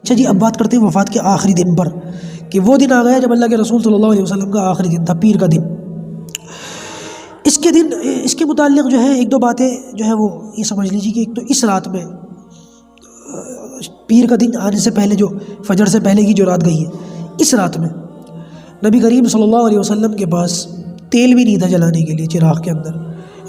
اچھا جی، اب بات کرتے ہیں وفات کے آخری دن پر کہ وہ دن آ گیا جب اللہ کے رسول صلی اللہ علیہ وسلم کا آخری دن تھا، پیر کا دن۔ اس کے متعلق جو ہے ایک دو باتیں جو ہے وہ یہ سمجھ لیجیے کہ ایک تو اس رات میں پیر کا دن آنے سے پہلے جو فجر سے پہلے کی جو رات گئی ہے، اس رات میں نبی کریم صلی اللہ علیہ وسلم کے پاس تیل بھی نہیں تھا جلانے کے لیے چراغ کے اندر۔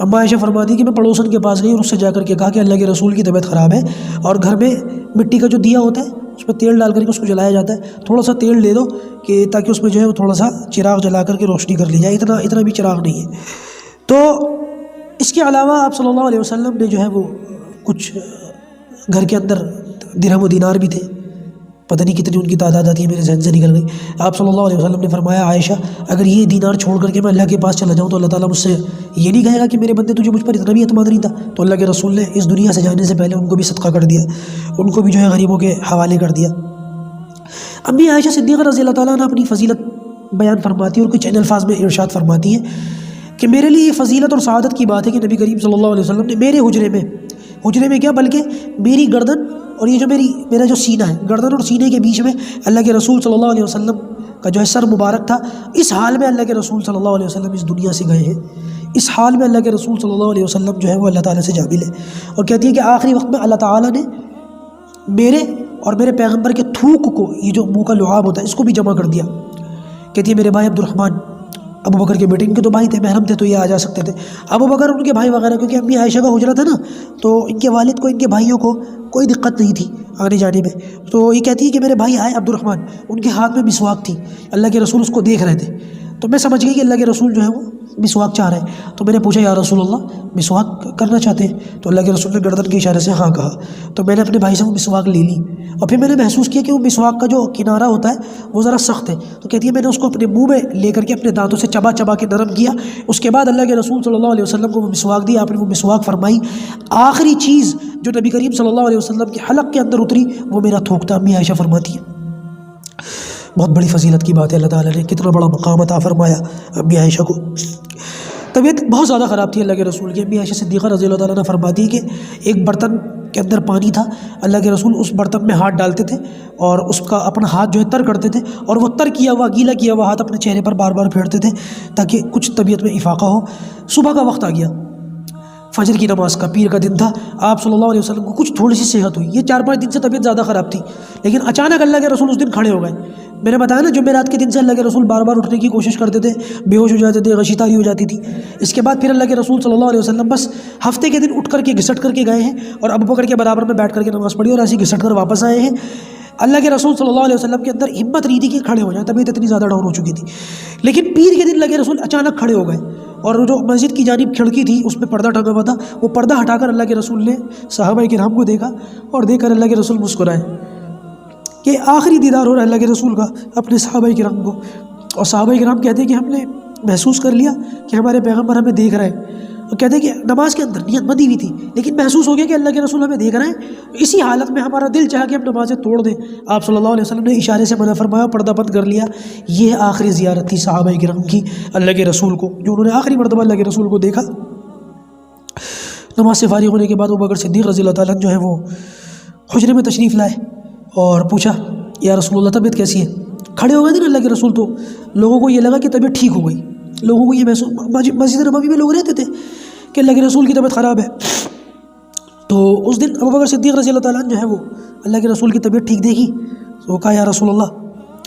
اما عائشہ فرماتی کہ میں پڑوسن کے پاس گئی اور اس سے جا کر کے کہا کہ اللہ کے رسول کی طبیعت خراب ہے اور گھر میں مٹی کا جو دیا ہوتا ہے اس میں تیل ڈال کر کے اس کو جلایا جاتا ہے، تھوڑا سا تیل دے دو کہ تاکہ اس میں جو ہے وہ تھوڑا سا چراغ جلا کر کے روشنی کر لی جائے، اتنا بھی چراغ نہیں ہے۔ تو اس کے علاوہ آپ صلی اللہ علیہ وسلم نے جو ہے وہ کچھ گھر کے اندر درہم و دینار بھی تھے، پتہ نہیں کتنی ان کی تعداد آتی ہے، میرے ذہن سے نکل گئی۔ آپ صلی اللہ علیہ وسلم نے فرمایا عائشہ اگر یہ دینار چھوڑ کر کے میں اللہ کے پاس چلا جاؤں تو اللہ تعالیٰ مجھ سے یہ نہیں کہے گا کہ میرے بندے تجھے مجھ پر اتنا بھی اعتماد نہیں تھا؟ تو اللہ کے رسول نے اس دنیا سے جانے سے پہلے ان کو بھی صدقہ کر دیا، ان کو بھی جو ہے غریبوں کے حوالے کر دیا۔ امی عائشہ صدیقہ رضی اللہ تعالیٰ عنہ اپنی فضیلت بیان فرماتی ہے اور کچھ الفاظ میں ارشاد فرماتی ہے کہ میرے لیے یہ فضیلت اور سعادت کی بات ہے کہ نبی کریم صلی اللہ علیہ وسلم نے میرے حجرے میں کیا بلکہ میری گردن اور یہ جو میرا جو سینہ ہے، گردن اور سینے کے بیچ میں اللہ کے رسول صلی اللہ علیہ وسلم کا جو ہے سر مبارک تھا۔ اس حال میں اللہ کے رسول صلی اللہ علیہ وسلم اس دنیا سے گئے ہیں، اس حال میں اللہ کے رسول صلی اللہ علیہ وسلم جو ہے وہ اللہ تعالیٰ سے جا ملے، اور کہتی ہے کہ آخری وقت میں اللہ تعالیٰ نے میرے اور میرے پیغمبر کے تھوک کو، یہ جو منہ کا لعاب ہوتا ہے، اس کو بھی جمع کر دیا۔ کہتی ہے میرے بھائی عبد الرحمن، ابو بکر کے بیٹے، ان کے تو بھائی تھے، محرم تھے تو یہ آ جا سکتے تھے، ابو بکر ان کے بھائی وغیرہ، کیونکہ امی عائشہ کا حجرہ تھا نا، تو ان کے والد کو ان کے بھائیوں کو کوئی دقت نہیں تھی آنے جانے میں۔ تو یہ کہتی ہے کہ میرے بھائی آئے عبد الرحمن، ان کے ہاتھ میں مسواک تھی، اللہ کے رسول اس کو دیکھ رہے تھے، تو میں سمجھ گئی کہ اللہ کے رسول جو ہے وہ مسواک چاہ رہے ہیں۔ تو میں نے پوچھا یا رسول اللہ مسواک کرنا چاہتے ہیں؟ تو اللہ کے رسول نے گردن کے اشارے سے ہاں کہا۔ تو میں نے اپنے بھائی سے وہ مسواک لے لی اور پھر میں نے محسوس کیا کہ وہ مسواک کا جو کنارہ ہوتا ہے وہ ذرا سخت ہے، تو کہتی ہے میں نے اس کو اپنے منہ میں لے کر کے اپنے دانتوں سے چبا کے نرم کیا۔ اس کے بعد اللہ کے رسول صلی اللہ علیہ وسلم کو وہ مسواک دی، آپ نے وہ مسواک فرمائی۔ آخری چیز جو نبی کریم صلی اللہ علیہ وسلم کے حلق کے اندر اتری وہ میرا تھوک تھا۔ امی عائشہ فرماتی ہے بہت بڑی فضیلت کی بات ہے، اللہ تعالیٰ نے کتنا بڑا مقام عطا فرمایا امی عائشہ کو۔ طبیعت بہت زیادہ خراب تھی اللہ کے رسول کی۔ امی عائشہ صدیقہ رضی اللہ تعالیٰ عنہ فرماتی ہے کہ ایک برتن کے اندر پانی تھا، اللہ کے رسول اس برتن میں ہاتھ ڈالتے تھے اور اس کا اپنا ہاتھ جو ہے تر کرتے تھے، اور وہ تر کیا ہوا گیلا کیا ہوا ہاتھ اپنے چہرے پر بار بار پھیرتے تھے تاکہ کچھ طبیعت میں افاقہ ہو۔ صبح کا وقت آ گیا، فجر کی نماز کا، پیر کا دن تھا، آپ صلی اللہ علیہ وسلم کو کچھ تھوڑی سی صحت ہوئی۔ یہ 4-5 دن سے طبیعت زیادہ خراب تھی، لیکن اچانک اللہ کے رسول اس دن کھڑے ہو گئے۔ میں نے بتایا نا جمعرات کے دن سے اللہ کے رسول بار بار اٹھنے کی کوشش کرتے تھے، بے ہوش ہو جاتے تھے، غشی تاری ہو جاتی تھی۔ اس کے بعد پھر اللہ کے رسول صلی اللہ علیہ وسلم بس ہفتے کے دن اٹھ کر کے گھسٹ کر کے گئے ہیں اور ابو بکر کے برابر میں بیٹھ کر کے نماز پڑھی اور ایسے گھسٹ کر واپس آئے ہیں۔ اللہ کے رسول صلی اللہ علیہ وسلم کے اندر ہمت نہیں تھی کہ کھڑے ہو جائیں، طبیعت اتنی زیادہ ڈاؤن ہو چکی تھی۔ لیکن پیر کے دن اللہ کے رسول اچانک کھڑے ہو گئے اور جو مسجد کی جانب کھڑکی تھی اس میں پردہ ٹنگا ہوا تھا، وہ پردہ ہٹا کر اللہ کے رسول نے صحابہ کرام کو دیکھا اور دیکھ کر اللہ کے رسول مسکرائے کہ آخری دیدار ہو رہا ہے اللہ کے رسول کا اپنے صحابہ کرام کو۔ اور صحابہ کرام کہتے ہیں کہ ہم نے محسوس کر لیا کہ ہمارے پیغمبر ہمیں دیکھ رہے ہیں، اور کہتے ہیں کہ نماز کے اندر نیت بندی ہوئی تھی لیکن محسوس ہو گیا کہ اللہ کے رسول ہمیں دیکھ رہے ہیں۔ اسی حالت میں ہمارا دل چاہا کہ ہم نمازیں توڑ دیں، آپ صلی اللہ علیہ وسلم نے اشارے سے منع فرمایا، پردہ بند کر لیا۔ یہ آخری زیارت تھی صحابہ کرام کی اللہ کے رسول کو، جو انہوں نے آخری مرتبہ اللہ کے رسول کو دیکھا۔ نماز سے فارغ ہونے کے بعد ابو بکر صدیق رضی اللہ تعالیٰ جو ہے وہ حجرے میں تشریف لائے اور پوچھا یا رسول اللہ طبیعت کیسی ہے؟ کھڑے ہو گئے تھے نا اللہ کے رسول، تو لوگوں کو یہ لگا کہ طبیعت ٹھیک ہو گئی، لوگوں کو یہ محسوس، مسجد نبوی میں لوگ رہتے تھے کہ اللہ کے رسول کی طبیعت خراب ہے۔ تو اس دن ابو بکر صدیق رضی اللہ تعالیٰ عنہ جو ہے وہ اللہ کے رسول کی طبیعت ٹھیک دیکھی تو کہا یا رسول اللہ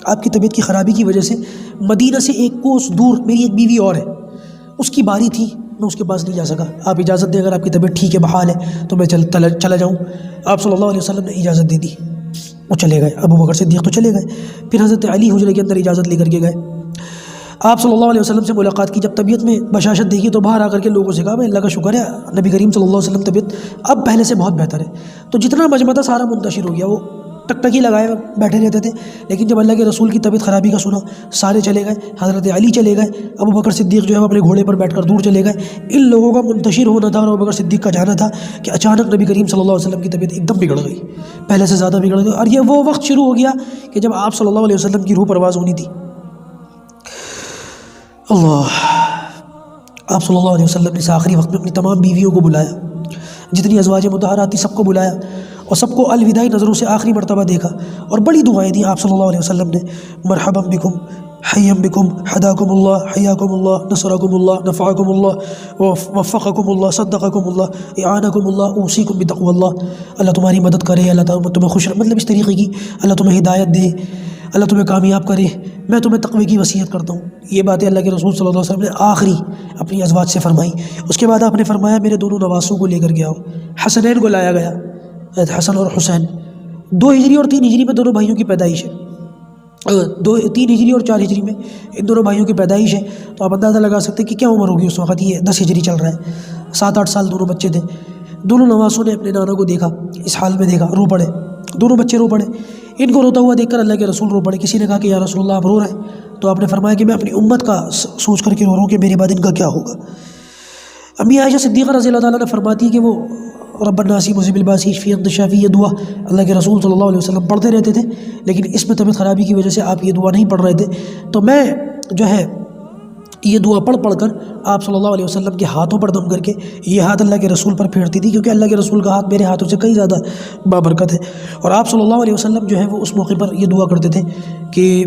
آپ کی طبیعت کی خرابی کی وجہ سے مدینہ سے 1 کوس دور میری ایک بیوی اور ہے، اس کی باری تھی، میں اس کے پاس نہیں جا سکا، آپ اجازت دیں اگر آپ کی طبیعت ٹھیک ہے بحال ہے تو میں چلا جاؤں۔ آپ صلی اللہ علیہ وسلم نے اجازت دے دی، وہ چلے گئے، ابو بکر صدیق تو چلے گئے۔ پھر حضرت علی حجرے کے اندر اجازت لے کر کے گئے، آپ صلی اللہ علیہ وسلم سے ملاقات کی، جب طبیعت میں بشاشت دیکھی تو باہر آ کر کے لوگوں سے کہا میں اللہ کا شکر ہے نبی کریم صلی اللہ علیہ وسلم طبیعت اب پہلے سے بہت بہتر ہے۔ تو جتنا مجمع تھا سارا منتشر ہو گیا، وہ ٹکٹکی لگائے بیٹھے رہتے تھے، لیکن جب اللہ کے رسول کی طبیعت خرابی کا سنا سارے چلے گئے، حضرت علی چلے گئے، ابو بکر صدیق جو ہے وہ اپنے گھوڑے پر بیٹھ کر دور چلے گئے۔ ان لوگوں کا منتشر ہونا تھا اور ابو بکر صدیق کا جانا تھا کہ اچانک نبی کریم صلی اللہ علیہ وسلم کی طبیعت ایک دم بگڑ گئی، پہلے سے زیادہ بگڑ گئی، اور یہ وہ وقت شروع ہو گیا کہ جب آپ صلی اللہ علیہ وسلم کی روح پرواز ہونی تھی۔ اللہ، آپ صلی اللہ علیہ وسلم نے اس آخری وقت میں اپنی تمام بیویوں کو بلایا، جتنی ازواج مطہرات تھی سب کو بلایا اور سب کو الوداعی نظروں سے آخری مرتبہ دیکھا، اور بڑی دعائیں دی آپ صلی اللہ علیہ وسلم نے، مرحبا بکم، حیم بکم، حداکم اللہ، حیاکم اللہ، نصرکم اللہ، نفعکم اللہ، وفقکم اللہ، صدقکم اللہ، اعانکم اللہ، اوصیکم بتقوی اللہ، اللہ تمہاری مدد کرے، اللہ تعالیٰ تمہیں خوش، مطلب اس طریقے کی، اللہ تمہیں ہدایت دے، اللہ تمہیں کامیاب کرے، میں تمہیں تقوی کی وصیت کرتا ہوں۔ یہ باتیں اللہ کے رسول صلی اللہ علیہ وسلم نے آخری اپنی ازواج سے فرمائی۔ اس کے بعد آپ نے فرمایا میرے دونوں نواسوں کو لے کر گیا ہو۔ حسنین کو لایا گیا، حسن اور حسین، 2 ہجری اور 3 ہجری میں دونوں بھائیوں کی پیدائش ہے، 3 ہجری اور 4 ہجری میں ان دونوں بھائیوں کی پیدائش ہے۔ تو آپ اندازہ لگا سکتے ہیں کہ کیا عمر ہوگی اس وقت، یہ 10 ہجری چل رہا ہے، 7-8 سال دونوں بچے تھے۔ دونوں نواسوں نے اپنے نانا کو دیکھا، اس حال میں دیکھا، رو پڑے، دونوں بچے رو پڑے۔ ان کو روتا ہوا دیکھ کر اللہ کے رسول رو پڑے۔ کسی نے کہا کہ یا رسول اللہ آپ رو رہے ہیں؟ تو آپ نے فرمایا کہ میں اپنی امت کا سوچ کر کے رو رہا ہوں کہ میرے بعد ان کا کیا ہوگا۔ امی عائشہ صدیقہ رضی اللہ تعالیٰ نے فرماتی کہ وہ رب الناس مذہب الباسی فی انت شافی، یہ دعا اللہ کے رسول صلی اللہ علیہ وسلم پڑھتے رہتے تھے، لیکن اس میں طبیعت خرابی کی وجہ سے آپ یہ دعا نہیں پڑھ رہے تھے۔ تو میں جو ہے یہ دعا پڑھ کر آپ صلی اللہ علیہ وسلم کے ہاتھوں پر دم کر کے یہ ہاتھ اللہ کے رسول پر پھیرتی تھی، کیونکہ اللہ کے رسول کا ہاتھ میرے ہاتھوں سے کئی زیادہ بابرکت ہے۔ اور آپ صلی اللہ علیہ وسلم جو ہے وہ اس موقع پر یہ دعا کرتے تھے کہ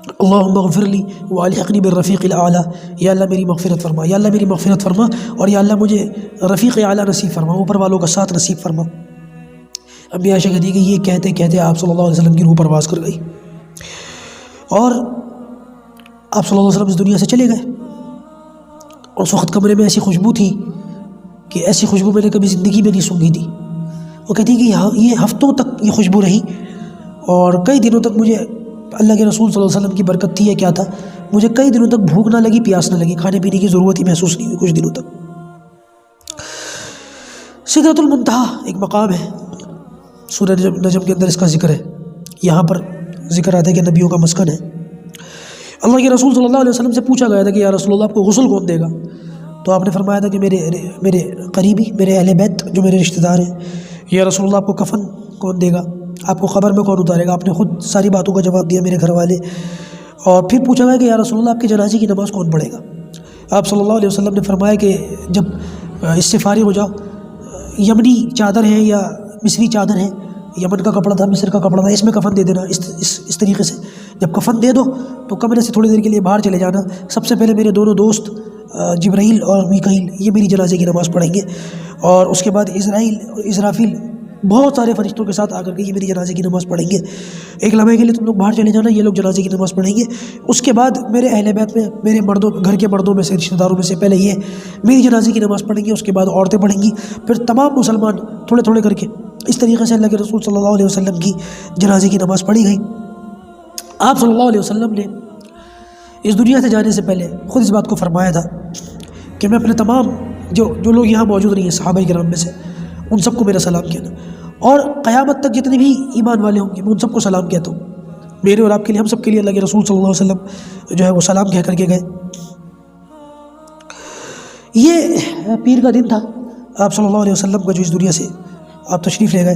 اللہم اغفر لی والحقنی بالرفیق الاعلیٰ، یا اللہ میری مغفرت فرما، یا اللہ میری مغفرت فرما، اور یا اللہ مجھے رفیق اعلیٰ نصیب فرما، اوپر والوں کا ساتھ نصیب فرما۔ امی عائشہ کہتی کہ یہ کہتے کہتے آپ صلی اللہ علیہ وسلم کی روح پرواز کر گئی، اور آپ صلی اللہ علیہ وسلم اس دنیا سے چلے گئے۔ اور اس وقت کمرے میں ایسی خوشبو تھی کہ ایسی خوشبو میں نے کبھی زندگی میں نہیں سونگھی تھی۔ وہ کہتی کہ یہ ہفتوں تک یہ خوشبو رہی، اور کئی دنوں تک مجھے اللہ کے رسول صلی اللہ علیہ وسلم کی برکت تھی یا کیا تھا، مجھے کئی دنوں تک بھوک نہ لگی، پیاس نہ لگی، کھانے پینے کی ضرورت ہی محسوس نہیں ہوئی کچھ دنوں تک۔ سدرۃ المنتہا ایک مقام ہے، سورہ نجم کے اندر اس کا ذکر ہے، یہاں پر ذکر آتا ہے کہ نبیوں کا مسکن ہے۔ اللہ کے رسول صلی اللہ علیہ وسلم سے پوچھا گیا تھا کہ یا رسول اللہ آپ کو غسل کون دے گا؟ تو آپ نے فرمایا تھا کہ میرے قریبی، میرے اہل بیت جو میرے رشتہ دار ہیں۔ یا رسول اللہ آپ کو کفن کون دے گا؟ آپ کو قبر میں کون اتارے گا؟ آپ نے خود ساری باتوں کا جواب دیا، میرے گھر والے۔ اور پھر پوچھا گیا کہ یا رسول اللہ آپ کے جنازے کی نماز کون پڑھے گا؟ آپ صلی اللہ علیہ وسلم نے فرمایا کہ جب اس سے فارغ ہو جاؤ، یمنی چادر ہے یا مصری چادر ہے، یمن کا کپڑا تھا، مصر کا کپڑا تھا، اس میں کفن دے دینا، اس طریقے سے جب کفن دے دو تو کمرے سے تھوڑی دیر کے لیے باہر چلے جانا، سب سے پہلے میرے دونوں دوست جبرائیل اور میکائیل یہ میری جنازے کی نماز پڑھیں گے، اور اس کے بعد اسرائیل اور اسرافیل بہت سارے فرشتوں کے ساتھ آ کر کے یہ میری جنازے کی نماز پڑھیں گے۔ ایک لمحے کے لیے تم لوگ باہر چلے جانا، یہ لوگ جنازے کی نماز پڑھیں گے۔ اس کے بعد میرے اہل بیت میں، میرے مردوں، گھر کے مردوں میں سے، رشتہ داروں میں سے پہلے یہ میری جنازے کی نماز پڑھیں گے، اس کے بعد عورتیں پڑھیں گی، پھر تمام مسلمان تھوڑے تھوڑے کر کے۔ اس طریقے سے اللہ کے رسول صلی اللہ علیہ وسلم کی جنازے کی نماز پڑھی گئی۔ آپ صلی اللہ علیہ وسلم نے اس دنیا سے جانے سے پہلے خود اس بات کو فرمایا تھا کہ میں اپنے تمام جو لوگ یہاں موجود نہیں ہیں صحابہ کرام میں سے، ان سب کو میرا سلام کہنا، اور قیامت تک جتنے بھی ایمان والے ہوں گے میں ان سب کو سلام کہتا ہوں۔ میرے اور آپ کے لیے، ہم سب کے لیے اللہ کے رسول صلی اللہ علیہ وسلم جو ہے وہ سلام کہہ کر کے گئے۔ یہ پیر کا دن تھا آپ صلی اللہ علیہ وسلم کا، جو اس دنیا سے آپ تشریف لے گئے۔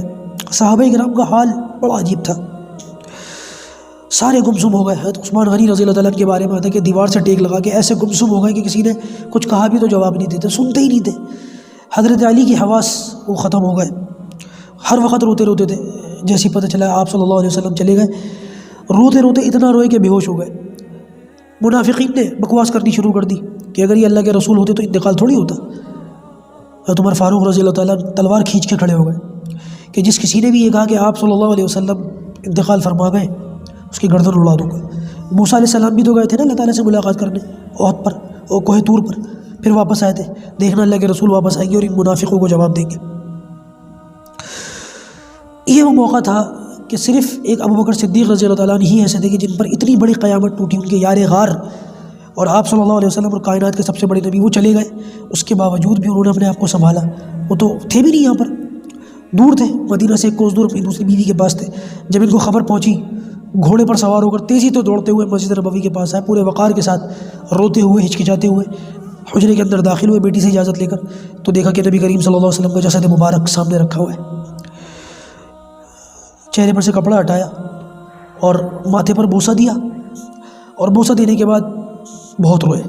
صحابہ کرام کا حال بڑا عجیب تھا، سارے گمسم ہو گئے۔ حضرت عثمان غنی رضی اللہ تعالیٰ کے بارے میں آتا ہے کہ دیوار سے ٹیک لگا کے ایسے گمسم ہو گئے کہ کسی نے کچھ کہا بھی تو جواب نہیں دیتے، سنتے ہی نہیں تھے۔ حضرت علی کی حواس وہ ختم ہو گئے، ہر وقت روتے روتے تھے۔ جیسے پتہ چلا آپ صلی اللہ علیہ وسلم چلے گئے، روتے روتے اتنا روئے کہ بے ہوش ہو گئے۔ منافقین نے بکواس کرنی شروع کر دی کہ اگر یہ اللہ کے رسول ہوتے تو انتقال تھوڑی ہوتا۔ حضرت عمر فاروق رضی اللہ تعالیٰ تلوار کھینچ کے کھڑے ہو گئے کہ جس کسی نے بھی یہ کہا کہ آپ صلی اللہ علیہ وسلم انتقال فرما گئے، اس کی گردن اڑا دوں گا۔ موسیٰ علیہ السلام بھی تو گئے تھے نا اللہ تعالیٰ سے ملاقات کرنے احد پر اور کوہ طور پر، پھر واپس آئے تھے، دیکھنا اللہ کے رسول واپس آئیں گے اور ان منافقوں کو جواب دیں گے۔ یہ وہ موقع تھا کہ صرف ایک ابو بکر صدیق رضی اللہ تعالیٰ عنہ ہی ایسے تھے کہ جن پر اتنی بڑی قیامت ٹوٹی، ان کے یار غار، اور آپ صلی اللہ علیہ وسلم اور کائنات کے سب سے بڑے نبی وہ چلے گئے، اس کے باوجود بھی انہوں نے اپنے آپ کو سنبھالا۔ وہ تو تھے بھی نہیں یہاں پر، دور تھے، مدینہ سے ایک کوس دور اپنی دوسری بیوی کے پاس تھے۔ جب ان کو خبر پہنچی، گھوڑے پر سوار ہو کر تیزی تو دوڑتے ہوئے مسجد نبوی کے پاس آئے، پورے وقار کے ساتھ، روتے ہوئے، ہچکچاتے ہوئے حجرے کے اندر داخل ہوئے بیٹی سے اجازت لے کر، تو دیکھا کہ نبی کریم صلی اللہ علیہ وسلم کا جسد مبارک سامنے رکھا ہوا ہے۔ چہرے پر سے کپڑا ہٹایا اور ماتھے پر بوسہ دیا، اور بوسہ دینے کے بعد بہت روئے،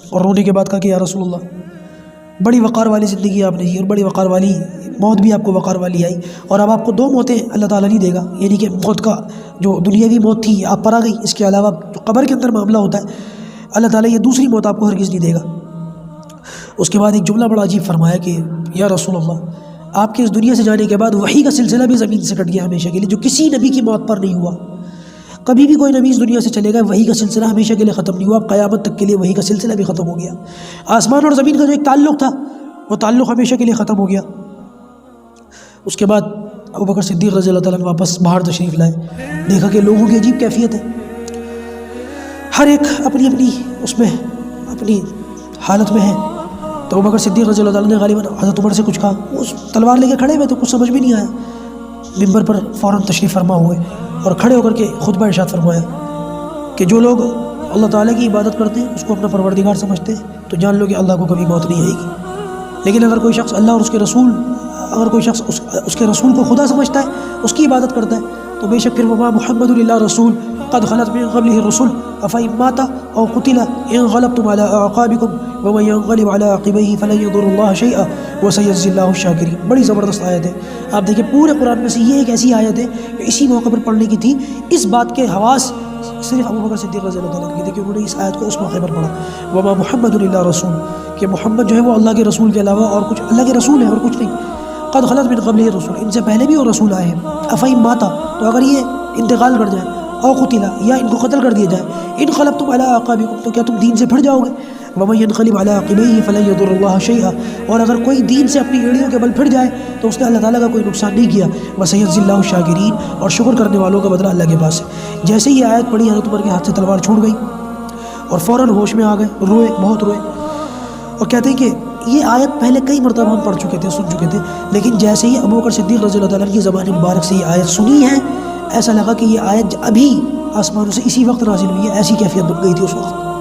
اور رونے کے بعد کہا کہ یا رسول اللہ، بڑی وقار والی زندگی آپ نے جی، اور بڑی وقار والی موت بھی آپ کو وقار والی آئی، اور اب آپ کو دو موتیں اللہ تعالیٰ نہیں دے گا، یعنی کہ موت کا جو دنیاوی موت تھی آپ پر آ گئی، اس کے علاوہ جو قبر کے اندر معاملہ ہوتا ہے اللہ تعالیٰ یہ دوسری موت آپ کو ہرگز نہیں دے گا۔ اس کے بعد ایک جملہ بڑا عجیب فرمایا کہ یا رسول اللہ، آپ کے اس دنیا سے جانے کے بعد وحی کا سلسلہ بھی زمین سے کٹ گیا ہمیشہ کے لیے، جو کسی نبی کی موت پر نہیں ہوا۔ کبھی بھی کوئی نبی اس دنیا سے چلے گا وحی کا سلسلہ ہمیشہ کے لیے ختم نہیں ہوا، قیامت تک کے لیے وحی کا سلسلہ بھی ختم ہو گیا۔ آسمان اور زمین کا جو ایک تعلق تھا وہ تعلق ہمیشہ کے لیے ختم ہو گیا۔ اس کے بعد ابوبکر صدیق رضی اللہ تعالیٰ عنہ واپس باہر تشریف لائے، دیکھا کہ لوگوں کی عجیب کیفیت ہے، ہر ایک اپنی اپنی اس میں اپنی حالت میں ہے۔ تو ابوبکر صدیق رضی اللہ تعالیٰ نے غالباً حضرت عمر سے کچھ کہا، اس تلوار لے کے کھڑے ہوئے تو کچھ سمجھ بھی نہیں آیا، ممبر پر فوراً تشریف فرما ہوئے اور کھڑے ہو کر کے خطبہ ارشاد فرمایا کہ جو لوگ اللہ تعالیٰ کی عبادت کرتے ہیں اس کو اپنا پروردگار سمجھتے ہیں تو جان لو کہ اللہ کو کبھی موت نہیں آئے گی، لیکن اگر کوئی شخص اللہ اور اس کے رسول اس کے رسول کو خدا سمجھتا ہے، اس کی عبادت کرتا ہے، تو بے شک پھر وما محمد الا رسول قد خلت من قبله الرسل افإن مات او قتل انقلبتم على اعقابكم ومن ينقلب على عقبيه فلن يضر الله شيئا وسيجزي الله الشاكرين۔ بڑی زبردست آیت ہے، آپ دیکھیں پورے قرآن میں سے یہ ایک ایسی آیت ہے کہ اسی موقع پر پڑھنے کی تھی، اس بات کے حواس صرف ابوبکر صدیق رضی اللہ عنہ کے تھے کہ انہوں نے اس آیت کو اس موقع پر پڑھا، وما محمد الا رسول، کہ محمد جو ہے وہ اللہ کے رسول کے علاوہ اور کچھ، اللہ کے رسول ہے اور کچھ نہیں، قد خلت من قبلہ الرسول، ان سے پہلے بھی وہ رسول آئے ہیں، افإن مات، تو اگر یہ انتقال کر جائے، او قتل، یا ان کو قتل کر دیا جائے، انقلبتم علی اعقابکم، تو کیا تم دین سے پھر جاؤ گے، ومن ينقلب على عقبيه فلن يضر الله شيئا، اور اگر کوئی دین سے اپنی ایڑیوں کے بل پھر جائے تو اس نے اللہ تعالیٰ کا کوئی نقصان نہیں کیا، وسيجزي الله الشاكرين، اور شکر کرنے والوں کا بدلہ اللہ کے پاس ہے۔ جیسے ہی یہ آیت پڑھی حضرت عمر کے ہاتھ سے تلوار چھوٹ گئی اور فوراً ہوش میں آ گئے، روئے، بہت روئے، اور کہتے ہیں کہ یہ آیت پہلے کئی مرتبہ ہم پڑھ چکے تھے، سن چکے تھے، لیکن جیسے ہی ابوبکر صدیق رضی اللہ تعالیٰ عنہ کی زبان مبارک سے یہ آیت سنی ہے، ایسا لگا کہ یہ آیت ابھی آسمانوں سے اسی وقت نازل ہوئی ہے، ایسی کیفیت بن گئی تھی اس وقت۔